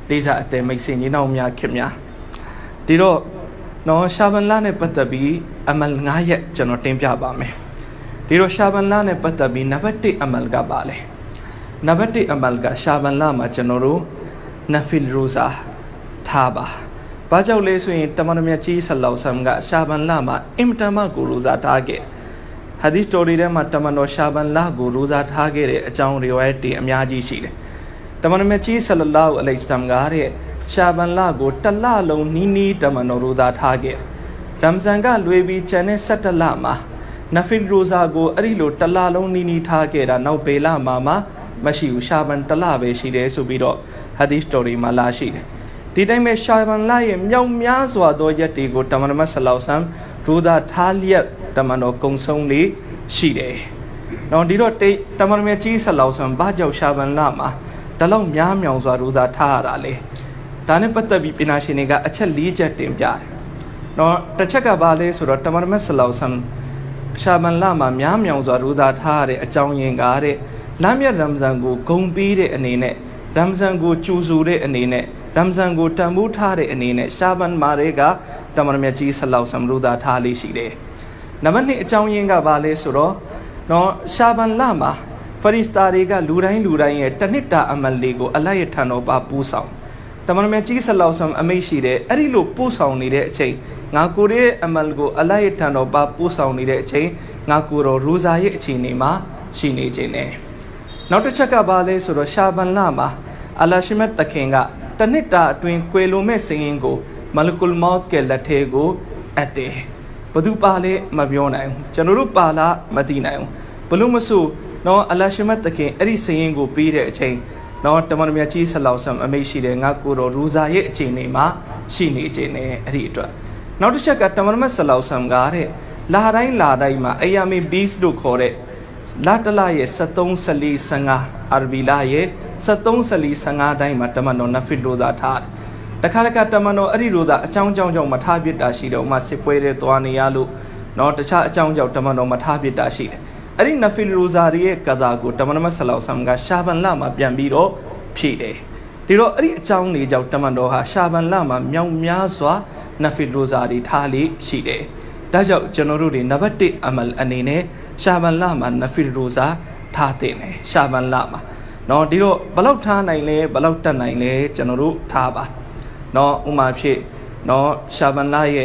လေးစားအတဲမိတ်ဆွေညီနောင်များခင်များဒီတော့နော်ရှာဘန်လာနဲ့ပတ်သက်ပြီးအမလ်9ရက်ကျွန်တော်တင်ပြပါမယ်ဒီတော့ရှာဘန်လာနဲ့ပတ်သက်ပြီးနံပါတ်1အမလ်ကပါလေနံပါတ်1အမလ်ကရှာဘန်လာမှာကျွန်တော်တို့နဖီလ်ရိုဇာထားပါဘာကြောင့်လဲဆိုရင်တမန်တော်မြတ်ကြီးဆလောလ္လဟ်အလัยဟိဝါစလမ်ကရှာဘန်လာမှာအင်မတန်မှကိုရိုဇာထားခဲ့ဟာဒီသ်တော်တွေထဲမှာတမန်တော်ရှာဘန်လာကိုရိုဇာထားခဲ့တဲ့အကြောင်းရီဝါယတ်တွေအများကြီးရှိတယ်တမန်တော်မြတ်ကြီးဆလလောလ္လဟ်အလိုင်ဝါစလမ်ကတဲ့ရှာဘန်လာကိုတစ်လလုံးနီးတမန်တော်ရိုဇာထားခဲ့ရမ်ဇန်ကလွေပြီးကျန်တဲ့17လမှာနဖီလ်ရိုဇာကိုအဲ့ဒီလိုတစ်လလုံးနီးထားခဲ့တာနောက်ဘေလမှာမရှိဘူးရှာဘန်တစ်လပဲရှိတယ်ဆိုပြီးတော့ဟာဒီသ်တော်တွေမှာလာရှိတယ်ဒီတိုင်းပဲရှာဘန်လာရဲ့မြောက်များစွာသောရက်တွေကိုတမန်တော်မြတ်ဆလောလ္လဟ်အလိုင်ဝါစလမ်ရိုဇာထားလျက်တမန်တော်ကုံဆုံးလေးရှိတယ်။နော်ဒီတော့တမန်တော်မြတ်ကြီးဆလောလ္လဟ်အလိုင်ဝါစလမ်ဘာကြောင့်ရှာဘန်လာမှာဒါလောက်များမြောင်စွာရိုဇာထားရတာလေ။ဒါနဲ့ပတ်သက်ပြီးပညာရှင်တွေကအချက်၄ချက်တင်ပြတယ်။နော်တစ်ချက်ကဘာလဲဆိုတော့တမန်တော်မြတ်ဆလောလ္လဟ်အလိုင်ဝါစလမ်ရှာဘန်လာမှာများမြောင်စွာရိုဇာထားရတဲ့အကြောင်းရင်းကတဲ့လမ်းမြတ်ရမ်ဇန်ကိုဂုံပြီးတဲ့အနေနဲ့ရမ်ဇန်ကိုကျူဆူတဲ့အနေနဲ့ရမ်ဇန်ကိုတန်ဖိုးထားတဲ့အနေနဲ့ရှာဘန်မာတွေကတမန်တော်မြတ်ကြီးဆလောလ္လဟ်အလိုင်ဝါစလမ်ရိုဇာထားလေးရှိတယ်။နံပါတ်2အကြောင်းရင်းကဘာလဲဆိုတော့နော်ရှာဘန်လာမှာဖရီစတာတွေကလူတိုင်းရဲ့တစ်နှစ်တာအမလ်လေးကိုအလ္လာဟ်ရဲ့ထံတော်ပါပို့ဆောင်တမန်တော်မြတ်ကြီးဆလောလ္လဟ်အလိုင်ဝါစလမ်အမိန့်ရှိတယ်အဲ့ဒီလိုပို့ဆောင်နေတဲ့အချိန်ငါကိုရဲ့အမလ်ကိုအလ္လာဟ်ရဲ့ထံတော်ပါပို့ဆောင်နေတဲ့အချိန်ငါကိုရောရိုဇာရဲ့အချိန်နေမှာရှိနေခြင်းနဲ့နောက်တစ်ချက်ကဘာလဲဆိုတော့ရှာဘန်လာမှာအလ္လာဟ်ရှိမတ်တခင်ကတစ်နှစ်တာအတွင်းကွယ်လွန်မဲ့စင်ရင်ကိုမလကုလ်မော့တ်ကလက်ထဲကိုအပ်တယ်ဘသူပါလဲမပြောနိုင်ဘူးကျွန်တော်တို့ပါလားမသိနိုင်ဘူးဘလို့မဆိုနော်အလ္လာဟ်ရှိမတ်တခင်အဲ့ဒီစင်ရင်ကိုပေးတဲ့အချိန်နော်တမန်တော်မြတ်ကြီးဆလောလ္လဟ်အလိုင်ဝါစလမ်အမိန့်ရှိတယ်ငါကိုတော်ရူဇာရဲ့အချိန်နေမှာရှိနေခြင်းနဲ့အဲ့ဒီအတွက်နောက်တစ်ချက်ကတမန်တော်မြတ်ဆလောလ္လဟ်အလိုင်ဝါစလမ်ကတဲ့လာတိုင်းမှာအယာမီဘီစ်လို့ခေါ်တဲ့လာတလရဲ့73 14 15အာရဘီလာရဲ့73 14 15တိုင်းမှာတမန်တော်နဖီလ်ရိုဇာထားတခါတခါတမန်တော်အဲ့ဒီရိုဇာအကြောင်းကြောင့်မထားပြစ်တာရှိတယ်ဥမာစစ်ပွဲတွေသွားနေရလို့နော်တခြားအကြောင်းကြောင့်တမန်တော်မထားပြစ်တာရှိတယ်အဲ့ဒီနဖီလ်ရိုဇာရဲ့ကသာကိုတမန်တော်ဆလောလ္လဟ်အလိုင်ဝါစလမ်ကရှာဘန်လမှာပြန်ပြီးတော့ဖြည့်တယ်ဒီတော့အဲ့ဒီအကြောင်းတွေကြောင့်တမန်တော်ဟာရှာဘန်လမှာမြောက်များစွာနဖီလ်ရိုဇာတွေထားလေးရှိတယ်ဒါကြောင့်ကျွန်တော်တို့တွေနံပါတ်1အမလ်အနေနဲ့ရှာဘန်လမှာနဖီလ်ရိုဇာထားတဲ့တယ်ရှာဘန်လမှာနော်ဒီတော့ဘလောက်ထားနိုင်လဲဘလောက်တက်နိုင်လဲကျွန်တော်တို့ထားပါနော်ဥမာဖြစ်နော်ရှာဘန်လာရဲ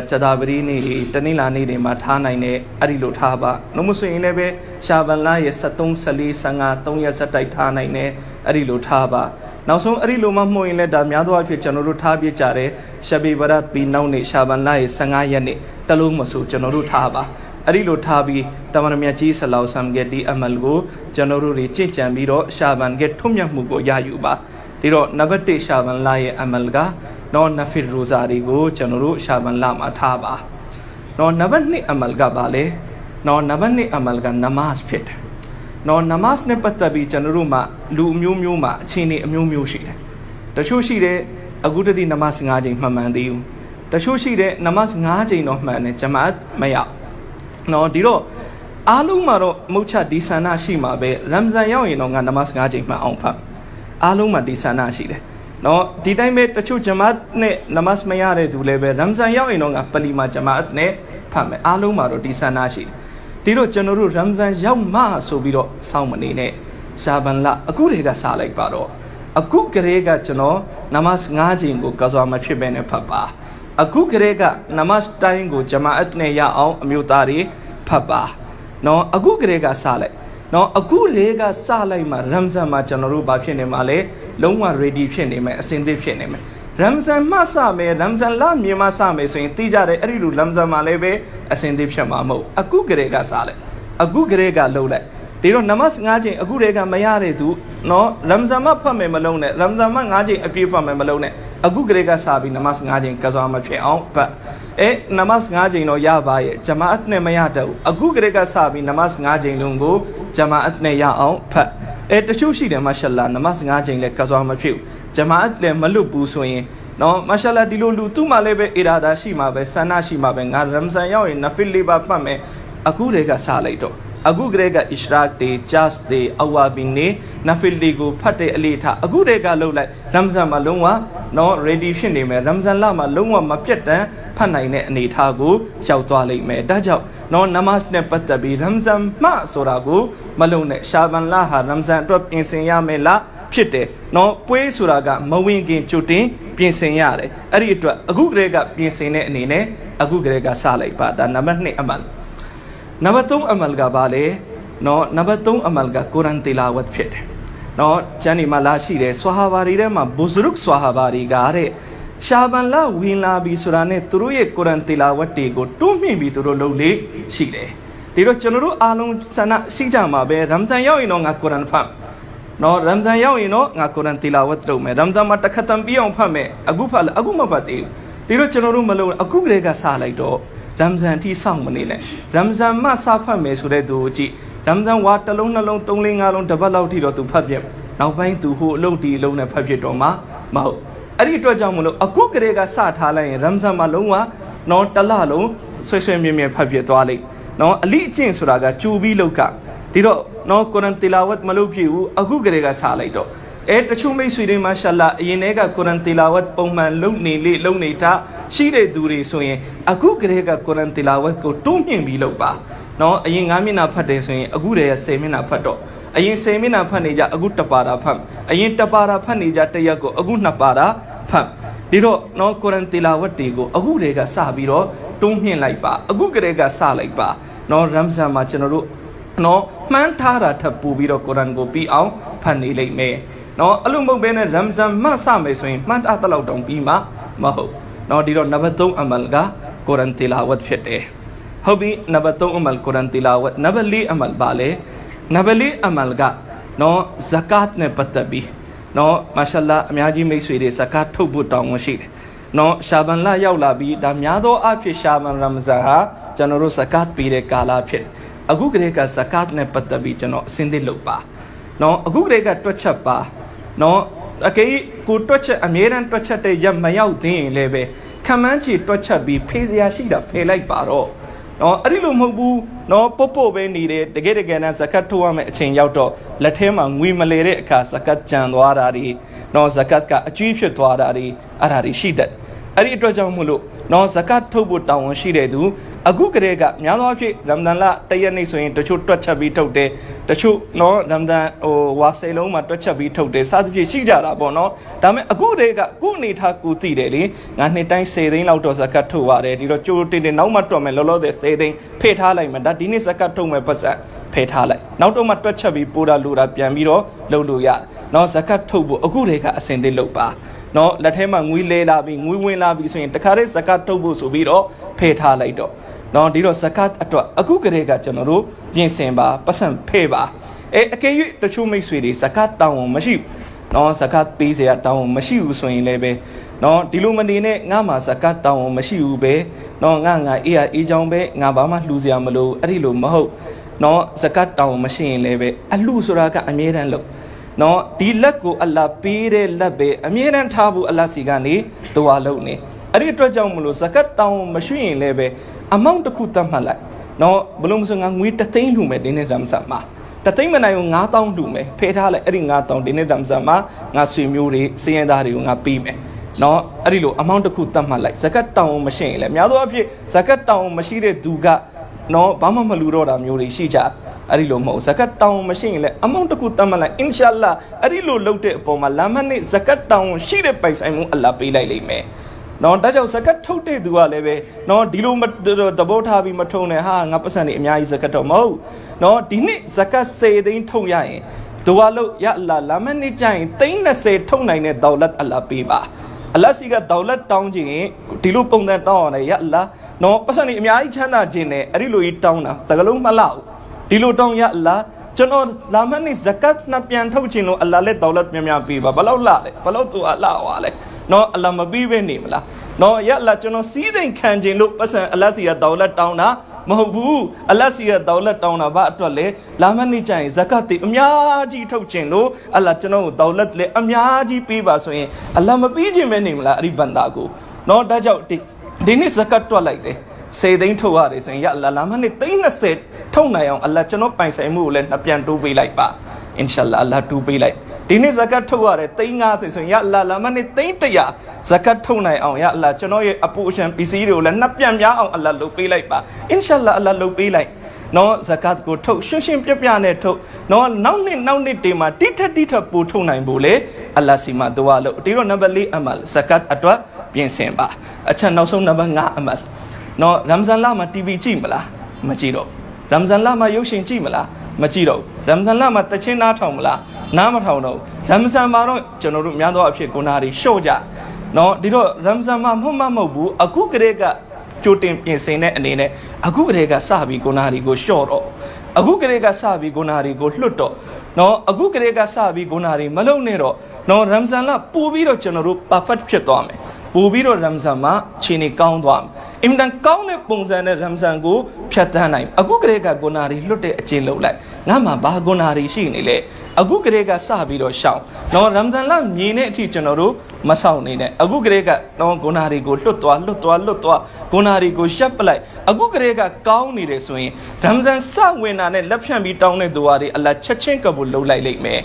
့ဂျဒါဗရီနေ့တနင်္လာနေ့တွေမှာထားနိုင်တဲ့အဲ့ဒီလိုထားပါနှုတ်မဆိုရင်လည်းပဲရှာဘန်လာရဲ့73 14 15 3ရက်ဆက်တိုက်ထားနိုင်တဲ့အဲ့ဒီလိုထားပါနောက်ဆုံးအဲ့ဒီလိုမှမှုရင်လည်းဒါများသောအားဖြင့်ကျွန်တော်တို့ထားပြကြတယ်ရှဘီဘရတ်ပြီးနောက်နေ့ရှာဘန်လာရဲ့15ရက်နေ့တလုံးမဆိုကျွန်တော်တို့ထားပါအဲ့ဒီလိုထားပြီးတမန်တော်မြတ်ကြီးဆလောလ္လဟ်အလိုင်ဝါစလမ်ရဲ့ဒီအမလ်ကိုကျွန်တော်တို့တွေကြင့်ကြံပြီးတော့ရှာဘန်ရဲ့ထွတ်မြတ်မှုကိုရယူပါဒီတော့နံပါတ်1ရှာဘန်လာရဲ့အမလ်ကနော်နဖီလ်ရိုဇာတွေကိုကျွန်တော်တို့ရှာဘန်လာမှာထားပါနော်နံပါတ်2အမလ်ကပါလေနော်နံပါတ်2အမလ်ကနမတ်ဖြစ်တယ်နော်နမတ်နဲ့ပတ်သက်ပြီးကျွန်တော်တို့မှာလူအမျိုးမျိုးမှာအခြေအနေအမျိုးမျိုးရှိတယ်တချို့ရှိတယ်အခုတတိနမတ်5ချိန်မှန်မှန်သေးဘူးတချို့ရှိတယ်နမတ်5ချိန်တော့မှန်တယ်ဂျမာတ်မရနော်ဒီတော့အားလုံးမှာတော့မုတ်ချဒီဆန္ဒရှိမှာပဲရမ်ဇန်ရောက်ရင်တော့ငါနမတ်5ချိန်မှန်အောင်ဖတ်အားလုံးမှာဒီဆန္ဒရှိတယ်နော်ဒီတိုင်းပဲတချို့ဂျမာတ်နဲ့နမတ်မရတဲ့သူလည်းပဲရမ်ဇန်ရောက်ရင်တော့ငါပလီမာဂျမာတ်နဲ့ဖတ်မယ်အားလုံးမှာတော့ဒီဆန္ဒရှိတယ်ဒီတော့ကျွန်တော်တို့ရမ်ဇန်ရောက်မှဆိုပြီးတော့စောင့်မနေနဲ့ရှာဘန်လအခုတည်းကစားလိုက်ပါတော့အခုကလေးကကျွန်တော်နမတ်5ချိန်ကိုကစွာမဖြစ်ဘဲနဲ့ဖတ်ပါအခုကလေးကနမတ်တိုင်းကိုဂျမာတ်နဲ့ရအောင်အမျိုးသားတွေဖတ်ပါနော်အခုကလေးကစားလိုက်နော်အခုလေးကစလိုက်မှရမ်ဇန်မှာကျွန်တော်တို့ဘာဖြစ်နေမှာလဲလုံးဝ ready ဖြစ်နေမယ်အစင်သစ်ဖြစ်နေမယ်ရမ်ဇန်မှစမယ်ရမ်ဇန်လမြေမှာစမယ်ဆိုရင်သိကြတယ်အဲ့ဒီလိုရမ်ဇန်မှာလည်းပဲအစင်သစ်ဖြစ်မှာမဟုတ်အခုကလေးကစလိုက်အခုကလေးကလှုပ်လိုက်ဒီတော့နမတ်5ချိန်အခုတည်းကမရတဲ့သူနော်ရမ်ဇန်မှာဖတ်မယ်မလုံးနဲ့ရမ်ဇန်မှာ5ချိန်အပြည့်ဖတ်မယ်မလုံးနဲ့အခုကလေးကစပြီးနမတ်5ချိန်ကစားမဖြစ်အောင်ဖတ်နမတ်5ချိန်တော့ရပါရဲ့ဂျမာတ်နဲ့မရတော့အခုကလေးကစပြီးနမတ်5ချိန်လုံးကိုဂျမာတ်နဲ့ရအောင်ဖတ်တချို့ရှိတယ်မာရှာလာနမတ်5ချိန်လည်းကစားမဖြစ်ဘူးဂျမာတ်လည်းမလွတ်ဘူးဆိုရင်နော်မာရှာလာဒီလိုလူသူ့မှာလည်းပဲအီရာဒါရှိမှာပဲဆန္ဒရှိမှာပဲငါရမ်ဇန်ရောက်ရင်နဖီလ်လေးပါဖတ်မယ်အခုတည်းကစလိုက်တော့ အခုကလေးက ishrak တွေ jas တွေ awabin တွေ nafil တွေကိုဖတ်တဲ့အလေးထားအခုတည်းကလှုပ်လိုက်ရမ်ဇန်မှာလုံးဝနော် ready ဖြစ်နေမယ်ရမ်ဇန်လမှာလုံးဝမပြတ်တမ်းဖတ်နိုင်တဲ့အနေထားကိုရောက်သွားလိမ့်မယ်ဒါကြောင့်နော် namaz နဲ့ပတ်သက်ပြီးရမ်ဇန်မှဆိုတာကိုမလုံးနဲ့ရှာဘန်လဟာရမ်ဇန်အတွက်ပြင်ဆင်ရမယ်လားဖြစ်တယ်နော်ပွဲဆိုတာကမဝင်ခင်ကြိုတင်ပြင်ဆင်ရတယ်အဲ့ဒီအတွက်အခုကလေးကပြင်ဆင်တဲ့အနေနဲ့အခုကလေးကစလိုက်ပါဒါနံပါတ်2အမလ်နံပါတ်3အမလ်ကဘာလဲနော်နံပါတ်3အမလ်ကကုရ်အာန်တီလာဝတ်ဖြစ်တယ်နော်ကျမ်းဒီမှာလာရှိတယ်ဆွာဟာဘာတွေထဲမှာဘူဇရုခ်ဆွာဟာဘာတွေကတဲ့ရှာဘန်လဝင်လာပြီဆိုတာနဲ့သူတို့ရဲ့ကုရ်အာန်တီလာဝတ်တွေကိုတိုးမြင့်ပြီးသူတို့လုပ်လေရှိတယ်ဒီတော့ကျွန်တော်တို့အားလုံးဆန္ဒရှိကြမှာပဲရမ်ဇန်ရောက်ရင်တော့ငါကုရ်အာန်ဖတ်နော်ရမ်ဇန်ရောက်ရင်တော့ငါကုရ်အာန်တီလာဝတ်လုပ်မယ်ရမ်ဇန်မှာတစ်ခါတမ်းပြီးအောင်ဖတ်မယ်အခုဖတ်လဲအခုမဖတ်သေးဘူးဒီတော့ကျွန်တော်တို့မလုပ်အခုကလေးကစလိုက်တော့ရမ်ဇန်ထိစောင့်မနေနဲ့ရမ်ဇန်မှစဖတ်မယ်ဆိုတဲ့သူကိုကြည့်ရမ်ဇန်ဝါတစ်လုံးနှလုံးသုံးလေးငါးလုံးတစ်ပတ်လောက်ထိတော့သူဖတ်ပြနောက်ပိုင်းသူဟိုအလုံးဒီအလုံးနဲ့ဖတ်ပြတော့မှမဟုတ်အဲ့ဒီအတွက်ကြောင့်မလို့အခုကလေးကစထားလိုက်ရင်ရမ်ဇန်မှာလုံးဝနော်တစ်လလုံးဆွဲဆွဲမြဲမြဲဖတ်ပြသွားလိမ့်နော်အလိအကျင့်ဆိုတာကကြူပြီးလောက်ကဒီတော့နော်ကုရ်အာန်တီလာဝတ်မလုပ်ဖြစ်ဘူးအခုကလေးကစလိုက်တော့တချို့မိတ်ဆွေတွေမာရှာလာအရင်တည်းကကုရ်အာန်တီလာဝတ်ပုံမှန်လုပ်နေလေလုပ်နေတာရှိတဲ့သူတွေဆိုရင်အခုကလေးကကုရ်အာန်တီလာဝတ်ကိုတိုးမြင့်ပြီးလုပ်ပါနော်အရင်9မျက်နှာဖတ်တယ်ဆိုရင်အခုတည်းက10မျက်နှာဖတ်တော့အရင်10မျက်နှာဖတ်နေကြအခု1ပါတာဖတ်အရင်1ပါတာဖတ်နေကြတစ်ရက်ကိုအခု2ပါတာဖတ်ဒီတော့နော်ကုရ်အာန်တီလာဝတ်တွေကိုအခုတည်းကစပြီးတော့တိုးမြင့်လိုက်ပါအခုကလေးကစလိုက်ပါနော်ရမ်ဇန်မှာကျွန်တော်တို့နော်မှန်းထားတာထပ်ပူပြီးတော့ကုရ်အာန်ကိုပြီးအောင်ဖတ်နေလိမ့်မယ်နော်အဲ့လိုမဟုတ်ဘဲနဲ့ရမ်ဇန်မှစမယ်ဆိုရင်မှန်းထားတဲ့လောက်တောင်ပြီးမှမဟုတ်နော်ဒီတော့နံပါတ်3အမလ်ကကုရ်အာန်တီလာဝတ်ဖြစ်တယ်ဟုတ်ပြီနံပါတ်3အမလ်ကုရ်အာန်တီလာဝတ်နံပါတ်4အမလ်ပါလေနံပါတ်4အမလ်ကနော်ဇကာတ်နဲ့ပတ်သက်ပြီးနော်မာရှာလာအများကြီးမိတ်ဆွေတွေဇကာတ်ထုတ်ဖို့တောင်းဝန်ရှိတယ်နော်ရှာဘန်လရောက်လာပြီးဒါများသောအဖြစ်ရှာဘန်ရမ်ဇန်ဟာကျွန်တော်တို့ဇကာတ်ပေးတဲ့ကာလဖြစ်အခုကလေးကဇကာတ်နဲ့ပတ်သက်ပြီးကျွန်တော်အစင်းသစ်လုပ်ပါနော်အခုကလေးကတွက်ချက်ပါနော်အကေကိုတွက်ချက်အမြဲတမ်းတွက်ချက်တဲ့ရမရောက်သေးရင်လည်းပဲခံမှန်းချီတွက်ချက်ပြီးဖေးစရာရှိတာဖယ်လိုက်ပါတော့နော်အဲ့ဒီလိုမဟုတ်ဘူးနော်ပုတ်ပုတ်ပဲနေတယ်တကယ်နဲ့ဇကတ်ထုတ်ရမယ့်အချိန်ရောက်တော့လက်ထဲမှာငွေမလဲတဲ့အခါဇကတ်ကြံသွားတာဒီနော်ဇကတ်ကအကျွေးဖြစ်သွားတာဒီအဲ့ဒါတွေရှိတတ်အဲ့ဒီအတွက်ကြောင့်မို့လို့နော်ဇကတ်ထုတ်ဖို့တောင်းဝန်ရှိတဲ့သူအခုကလေးကများသောအားဖြင့်ရမ်ဒန်လတရက်နေ့ဆိုရင်တချို့တွက်ချက်ပြီးထုတ်တယ်တချို့နော်ရမ်ဒန်ဝါစေလုံးမှာတွက်ချက်ပြီးထုတ်တယ်စသဖြင့်ရှိကြတာပေါ့နော်ဒါပေမဲ့အခုတည်းကကိုအနေထားကိုသိတယ်လေငါနှစ်တိုင်း10သိန်းလောက်တော့ဇကတ်ထုတ်ရတယ်ဒီတော့ကြိုးတင်နောက်မှတွက်မယ်လောလောဆယ်10သိန်းဖယ်ထားလိုက်မယ်ဒါဒီနေ့ဇကတ်ထုတ်မယ်ပတ်စံဖယ်ထားလိုက်နောက်တော့မှတွက်ချက်ပြီးပို့တာလိုတာပြန်ပြီးတော့လုပ်လို့ရတယ်နော်ဇကတ်ထုတ်ဖို့အခုတည်းကအစင်သစ်လုပ်ပါနော်လက်ထဲမှာငွေလဲလာပြီးငွေဝင်လာပြီးဆိုရင်တခါတည်းဇကတ်ထုတ်ဖို့ဆိုပြီးတော့ဖယ်ထားလိုက်တော့နော်ဒီတော့ဇကတ်အတွက်အခုကလေးကကျွန်တော်တို့ပြင်ဆင်ပါပတ်စံဖဲ့ပါအကယ်၍တချို့မိတ်ဆွေတွေဇကတ်တောင်းဝန်မရှိဘူးနော်ဇကတ်ပေးစရာတောင်းဝန်မရှိဘူးဆိုရင်လည်းပဲနော်ဒီလိုမနေနဲ့ငါမှာဇကတ်တောင်းဝန်မရှိဘူးပဲနော်ငါအေးချောင်းပဲငါဘာမှလှူစရာမလိုအဲ့ဒီလိုမဟုတ်နော်ဇကတ်တောင်းဝန်မရှိရင်လည်းပဲအလှဆိုတာကအမြဲတမ်းလုပ်နော်ဒီလက်ကိုအလ္လာဟ်ပေးတဲ့လက်ပဲအမြဲတမ်းထားဖို့အလ္လာဟ်စီကနေတွားလုပ်နေအဲ့ဒီအတွက်ကြောင့်မလို့ဇကတ်တောင်းမရှိရင်လည်းပဲအမောင့်တစ်ခုတတ်မှတ်လိုက်နော်ဘလို့မဆိုငါငွေ3သိန်းလှူမယ်ဒီနေ့ရမ်ဇန်မှာ3သိန်းမနိုင်ဘူး9000လှူမယ်ဖယ်ထားလိုက်အဲ့ဒီ9000ဒီနေ့ရမ်ဇန်မှာငါဆွေမျိုးတွေစည်ရင်သားတွေကိုငါပေးမယ်နော်အဲ့ဒီလိုအမောင့်တစ်ခုတတ်မှတ်လိုက်ဇကတ်တောင်းမရှိရင်လည်းများသောအားဖြင့်ဇကတ်တောင်းမရှိတဲ့သူကနော်ဘာမှမလှူတော့တာမျိုးတွေရှိကြအဲ့ဒီလိုမဟုတ်ဇကတ်တောင်းမရှိရင်လည်းအမောင့်တစ်ခုတတ်မှတ်လိုက်အင်ရှာအလ္လာအဲ့ဒီလိုလုပ်တဲ့အပေါ်မှာလာမနေ့ဇကတ်တောင်းရှိတဲ့ပိုင်ဆိုင်မှုအလ္လာဟ်ပေးလိုက်လိမ့်မယ်နော်ဒါကြောင့်ဇကတ်ထုတ်တဲ့သူကလည်းပဲနော်ဒီလိုသဘောထားပြီးမထုံနဲ့ဟာငါပတ်စံနေအများကြီးဇကတ်တော့မဟုတ်နော်ဒီနှစ်ဇကတ်10သိန်းထုတ်ရရင်ဒွါလို့ရအလ္လာဟ်လာမနေ့ကျရင်30ထုတ်နိုင်တဲ့ဒေါလတ်အလ္လာဟ်ပေးပါအလ္လာဟ်စီကဒေါလတ်တောင်းခြင်းဒီလိုပုံစံတောင်းရတယ်ရအလ္လာဟ်နော်ပတ်စံနေအများကြီးချမ်းသာခြင်းနဲ့အဲ့ဒီလိုကြီးတောင်းတာစကလုံးမလောက်ဒီလိုတောင်းရအလ္လာဟ်ကျွန်တော်လာမနေ့ဇကတ်နှစ်ပြန်ထုတ်ခြင်းလို့အလ္လာဟ်လက်ဒေါလတ်များများပေးပါဘလောက်လာလဲဘလောက်သူအလ္လာဟ်ဟွာလဲနော်အလ္လာဟ်မပြီးပဲနေမလားနော်ရအလ္လာဟ်ကျွန်တော်စီးသိမ်ခံခြင်းလို့ပတ်စံအလ္လာဟ်စီကဒေါလတ်တောင်းတာမဟုတ်ဘူးအလ္လာဟ်စီကဒေါလတ်တောင်းတာဘာအတွက်လဲလာမနေ့ကျရင်ဇကတ်တွေအများကြီးထုတ်ခြင်းလို့အလ္လာဟ်ကျွန်တော်ကိုဒေါလတ်လည်းအများကြီးပေးပါဆိုရင်အလ္လာဟ်မပြီးခြင်းပဲနေမလားအဲ့ဒီဘန္တာကိုနော်ဒါကြောင့်ဒီနေ့ဇကတ်တွက်လိုက်တယ် စေသိန်းထုတ်ရတယ်ဆိုရင်ရအလ္လာဟ်လာမနဲ့30ထုတ်နိုင်အောင်အလ္လာဟ်ကျွန်တော်ပိုင်ဆိုင်မှုကိုလည်းနှစ်ပြန်တိုးပေးလိုက်ပါအင်ရှာအလ္လာဟ်အလ္လာဟ်တိုးပေးလိုက်ဒီနေ့ဇကတ်ထုတ်ရတယ်350ဆိုရင်ရအလ္လာဟ်လာမနဲ့300ဇကတ်ထုတ်နိုင်အောင်ရအလ္လာဟ်ကျွန်တော်ရဲ့အပူအရှံပစ္စည်းတွေကိုလည်းနှစ်ပြန်များအောင်အလ္လာဟ်လုပ်ပေးလိုက်ပါအင်ရှာအလ္လာဟ်အလ္လာဟ်လုပ်ပေးလိုက်နော်ဇကတ်ကိုထုတ်ရှင်းပြပြနဲ့ထုတ်နော်နောက်နှစ်တေမှာတိထက်ပို့ထုတ်နိုင်ဖို့လေအလ္လာဟ်စီမှာဒူဝါလို့ဒီတော့နံပါတ်4အမလ်ဇကတ်အတွက်ပြင်ဆင်ပါအချက်နောက်ဆုံးနံပါတ်5အမလ်နော်ရမ်ဇန်လမှာ TV ကြည့်မလားမကြည့်တော့ရမ်ဇန်လမှာရုပ်ရှင်ကြည့်မလားမကြည့်တော့ရမ်ဇန်လမှာတချင်းနားထောင်မလားနားမထောင်တော့ရမ်ဇန်မှာတော့ကျွန်တော်တို့များသောအဖြစ်ကိုနာတွေရှော့ကြနော်ဒီတော့ရမ်ဇန်မှာမဟုတ်ဘူးအခုကလေးကကြိုတင်ပြင်ဆင်တဲ့အနေနဲ့အခုကလေးကစပြီးကိုနာတွေကိုရှော့တော့အခုကလေးကစပြီးကိုနာတွေကိုလွတ်တော့နော်အခုကလေးကစပြီးကိုနာတွေမလုံနဲ့တော့နော်ရမ်ဇန်လပို့ပြီးတော့ကျွန်တော်တို့ perfect ဖြစ်သွားမယ်ပို့ပြီးတော့ရမ်ဇန်မှာခြေနေကောင်းသွားမယ်အင်တန်ကောင်းတဲ့ပုံစံနဲ့ရမ်ဇန်ကိုဖြတ်တန်းနိုင်အခုကလေးကကိုနာတွေလွတ်တဲ့အချင်းလုံးလိုက်ငါမှဘာကိုနာတွေရှိနေလဲအခုကလေးကစပြီးတော့ရှောင်းနော်ရမ်ဇန်လမြင်တဲ့အထိကျွန်တော်တို့မဆောင်နေနဲ့အခုကလေးကနော်ကိုနာတွေကိုလွတ်သွားကိုနာတွေကိုရှက်ပလိုက်အခုကလေးကကောင်းနေတယ်ဆိုရင်ရမ်ဇန်စဝင်တာနဲ့လက်ဖြန့်ပြီးတောင်းတဲ့သူတွေအလ္လာဟ်ချက်ချင်းကဘူးလှုပ်လိုက်လိမ့်မယ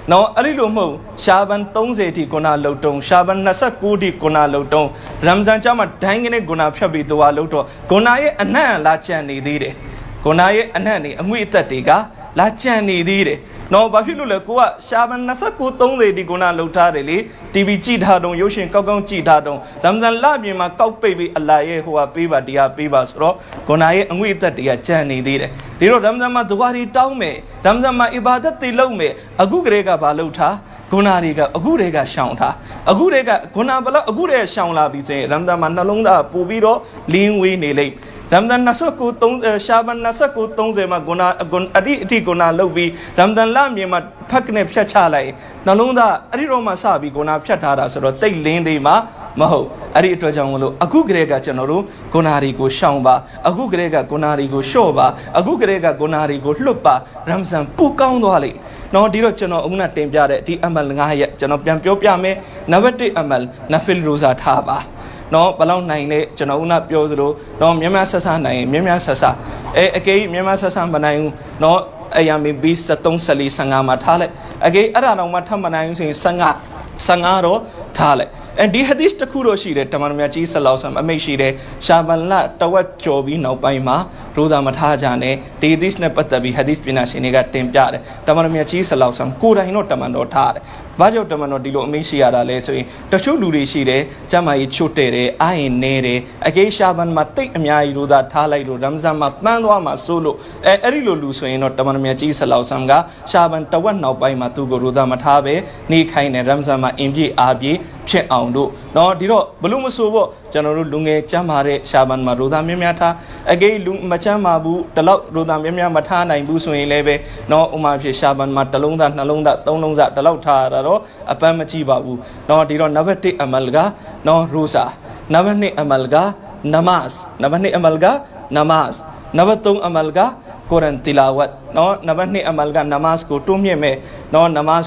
်နော်အဲ့ဒီလိုမဟုတ်ရှာဘန်30ထိကိုနာလှုပ်တုံရှာဘန်29ထိကိုနာလှုပ်တုံရမ်ဇန်ကျမှဒိုင်းကနေကိုနာဖြတ်ပြီးသူဟာလှုပ်တော့ကိုနာရဲ့အနံ့လာကြံနေသေးတယ်ကိုနာရဲ့အနံ့နေအငွေ့အသက်တွေကလာကြံနေသေးတယ်နော်ဘာဖြစ်လို့လဲကိုကရှာဘန်29 30ဒီကိုနာလှုပ်ထားတယ်လေ TV ကြည့်ထားတော့ရုပ်ရှင်ကောက်ကြည့်ထားတော့ရမ်ဇန်လပြင်မှာကောက်ပိတ်ပြီးအလ္လာဟ်ရဲ့ဟိုဟာပေးပါတရားပေးပါဆိုတော့ကိုနာရဲ့အငွေ့အသက်တွေကကြံနေသေးတယ်ဒီတော့ရမ်ဇန်မှာဒွါရီတောင်းမယ်ရမ်ဇန်မှာအီဘာဒတ်တွေလုပ်မယ်အခုကလေးကဘာလုပ်ထားဂုဏတွေကအခုတွေကရှောင်ထားအခုတွေကဂုဏဘလောက်အခုတွေကရှောင်လာပြီးဆိုရင်ရမ်ဇန်မှာနှလုံးသားပို့ပြီးတော့လင်းဝေးနေလိမ့်ရမ်ဇန်29ရှာဘန်29 30မှာဂုဏအတိဂုဏလုပ်ပြီးရမ်ဇန်လမြေမှာဖက်ကနေဖြတ်ချလိုက်နှလုံးသားအဲ့ဒီတော့မှစပြီးဂုဏဖြတ်ထားတာဆိုတော့တိတ်လင်းသေးမှာမဟုတ်အဲ့ဒီအတွက်ကြောင့်မလို့အခုကလေးကကျွန်တော်တို့ဂုဏတွေကိုရှောင်ပါအခုကလေးကဂုဏတွေကိုလျှော့ပါအခုကလေးကဂုဏတွေကိုလွတ်ပါရမ်ဇန်ပူကောင်းသွားလိမ့်နော်ဒီတော့ကျွန်တော်အခုနတင်ပြတဲ့ဒီအမလ်9ရက်ကျွန်တော်ပြန်ပြောပြမယ်နံပါတ်1အမလ်နဖီလ်ရိုဇာထားပါနော်ဘလောက်နိုင်လဲကျွန်တော်ဦးနာပြောသလိုနော်မြမဆက်ဆနိုင်ရင်မြမဆက်ဆအကေမြမဆက်ဆမနိုင်ဘူးနော်အယာမီဘီ73 15မှာထားလိုက်အကေအဲ့ဒါတော့မှထပ်မနိုင်ဘူးဆိုရင်15တော့ထားလိုက်ဒီဟာဒီစ်တစ်ခုတော့ရှိတယ်တမန်တော်မြတ်ကြီးဆလောဆမ်အမိတ်ရှိတယ်ရှာဘန်လတဝက်ကျော်ပြီးနောက်ပိုင်းမှာရိုဇာမထားကြနဲ့ဒီဟာဒီစ်နဲ့ပတ်သက်ပြီးဟာဒီစ်ပညာရှင်တွေကတင်ပြတယ်တမန်တော်မြတ်ကြီးဆလောဆမ်ကိုယ်တိုင်တော့တမန်တော်ထားတယ်ဘာကြောင့်တမန်တော်ဒီလိုအမိတ်ရှိရတာလဲဆိုရင်တချို့လူတွေရှိတယ်ကျမ်းမာရေးချွတ်တဲ့တယ်အာရင်နေတယ်အကေရှာဘန်မှာတိတ်အများကြီးရိုဇာထားလိုက်လို့ရမ်ဇန်မှာပန်းသွားမှာစိုးလို့အဲ့ဒီလိုလူဆိုရင်တော့တမန်တော်မြတ်ကြီးဆလောဆမ်ကရှာဘန်တဝက်နောက်ပိုင်းမှာသူ့ကိုရိုဇာမထားပဲနေခိုင်းတယ်ရမ်ဇန်မှာအင်ပြည့်အားပြည့်ဖြစ်အောင်တို့နော်ဒီတော့ဘလို့မဆိုပေါ့ကျွန်တော်တို့လူငယ်ကျမ်းမာတဲ့ရှာဘန်မှာရိုဇာများများထားအကေလူမကျမ်းမာဘူးတလောက်ရိုဇာများများမထားနိုင်ဘူးဆိုရင်လည်းပဲနော်ဥမာဖြစ်ရှာဘန်မှာတစ်လုံးသားနှလုံးသားသုံးလုံးသားတလောက်ထားရတော့အပန်းမကြည့်ပါဘူးနော်ဒီတော့နံပါတ်1အမလ်ကနော်ရိုဇာနံပါတ်2အမလ်ကနမတ်နံပါတ်2အမလ်ကနမတ်နံပါတ်3အမလ်ကကုရ်အာန်တီလာဝတ်နော်နံပါတ်2အမလ်ကနမတ်ကိုတွန်းမြင့်မဲ့နော်နမတ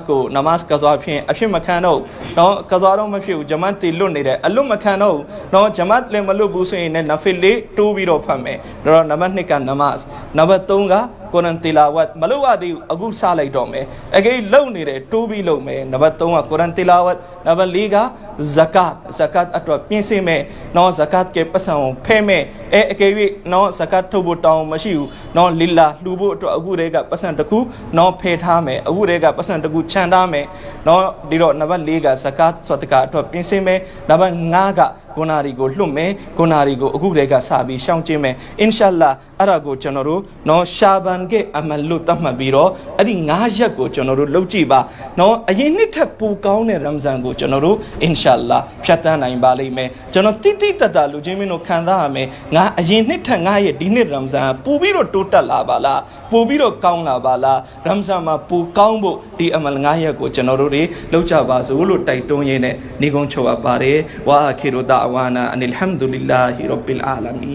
်ကဇွာဖြင့်အဖြစ်မခံတော့နော်ကဇွာတော့မဖြစ်ဘူးဂျမတ်တီလွတ်နေတယ်အလွတ်မခံတော့နော်ဂျမတ်လည်းမလွတ်ဘူးဆိုရင်လည်းနဖီလေးတိုးပြီးတော့ဖတ်မယ်ဒါတော့နံပါတ်2ကနမတ်နံပါတ်3ကကုရ်အာန်တီလာဝတ်မလွတ်ရသေးဘူးအခုစလိုက်တော့မယ်အကေလုံနေတယ်တိုးပြီးလုံမယ်နံပါတ်3ကကုရ်အာန်တီလာဝတ်နံပါတ်4ကဇကတ်အတွက်ပြင်ဆင်မယ်နော်ဇကတ်ကပတ်စံကိုဖဲမယ်အကေ၍နော်ဇကတ်ထုတ်ဖို့တောင်းမရှိဘူးနော်လီလာလှူဖို့အတွက်အခုတည်းကပတ်စံတစ်ခုနော်ဖဲထားမယ်အခုတည်းကပတ်စံတစ်ခုခြံထားမယ်နော်ဒီတော့နံပါတ်4ကဇကတ်ဆွတ်တကအတွက်ပြင်ဆင်မယ်နံပါတ်5ကဂုဏတွေကိုလွတ်မယ်ဂုဏတွေကိုအခုတည်းကစပြီးရှောင်ကျဉ်မယ်အင်ရှာလာအဲ့ဒါကိုကျွန်တော်တို့နော်ရှာဘန်ကအမလို့တတ်မှတ်ပြီးတော့အဲ့ဒီ9ရက်ကိုကျွန်တော်တို့လုပ်ကြည့်ပါနော်အရင်နှစ်ထက်ပိုကောင်းတဲ့ရမ်ဇန်ကိုကျွန်တော်တို့အင်ရှာလာဖြတ်တန်းနိုင်ပါလိမ့်မယ်ကျွန်တော်တိတိတတ်တာလူချင်းမင်းတို့ခံစားရမယ်ငါအရင်နှစ်ထက်9ရက်ဒီနှစ်ရမ်ဇန်ပိုပြီးတော့တိုးတက်လာပါလားပိုပြီးတော့ကောင်းလာပါလားရမ်ဇန်မှာပိုကောင်းဖို့ဒီအမလ9ရက်ကိုကျွန်တော်တို့တွေလုပ်ကြပါစို့လို့တိုက်တွန်းရင်းနဲ့ညီကုန်းချုပ်အပ်ပါတယ်ဝါအခီရူဒါဝါနာအန်အလ်ဟမ်ဒူလ illah ရဘ်ဘီလ်အာလမီ